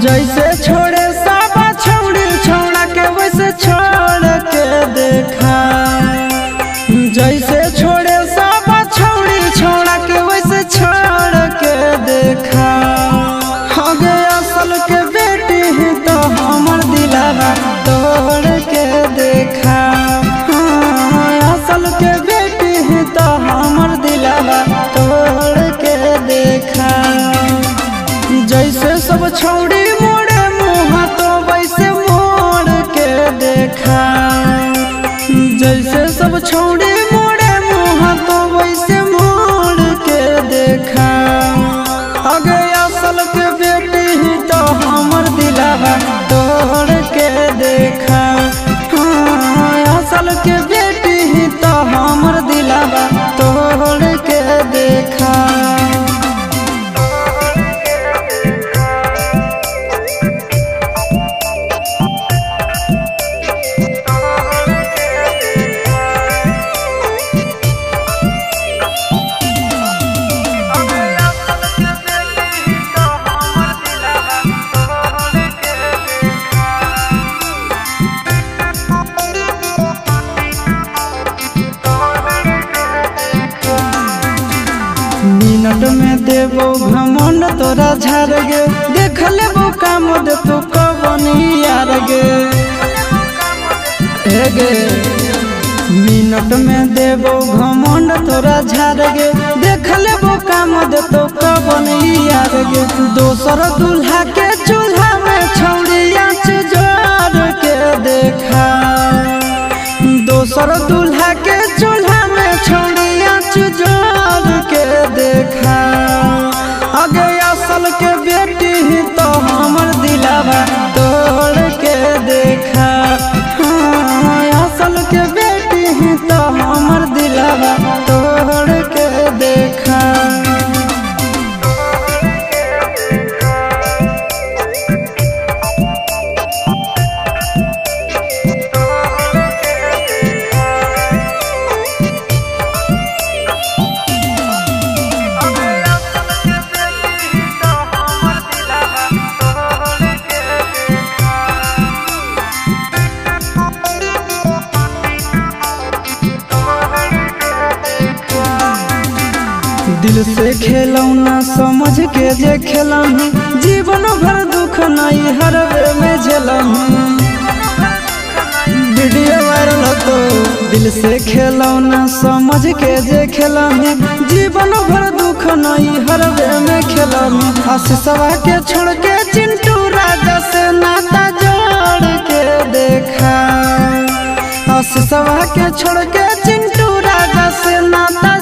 जैसे छोड़े सब छौड़ी छौड़ा के वैसे छोड़ के देखा। जैसे छोड़े सब छौड़ी छौड़ा के वैसे छोड़ के देखा। हगे असल के बेटी ही तो हमर दिलावा तोड़ के देखा। असल के बेटी ही तो हमर दिलावा तोड़ के देखा। जैसे सब छौड़ी मोड़े मुँह तो वैसे मोड़ के देखा। जैसे सब छौड़ी मोड़े मुँह तो वैसे मोड़ के देखा। अगे असल के बेटी ही तो हमर दिलावा तोड़ के देखा। असल के बेटी ही तो हमर दिलावा तोड़ के देखा। मिनट में देबो घमंड तोरा झाड़ गे। देख लेबो काम दे तू कबनी यार गे। हे गे मिनट में देबो घमंड तोरा झाड़ गे। देख लेबो काम दे तू कबनी यार गे। दोसर दूल्हा के चूल्हा में छौड़िया जोड़ के देखा। दोसर दूल्हा के चूल्हा में छौड़िया जोड़ के देखा। अगे असल के बेटी ही तो हमर दिलावा तोड़ के देखा। असल के बेटी ही तो हमर दिलावा तोड़ के देखा। दिल से खेलौना समझ के जे खेलही। जीवन भर दुख नहीं हरवे में झेलही। वीडियो वायरल तो दिल से खेलौना समझ के जे खेलही। जीवन भर दुख नहीं हरवे में खेलही। आशीषवा के छोड़ के चिंटू राजा से नाता जोड़ के देखा। आशीषवा के छोड़ के चिंटू राजा से नाता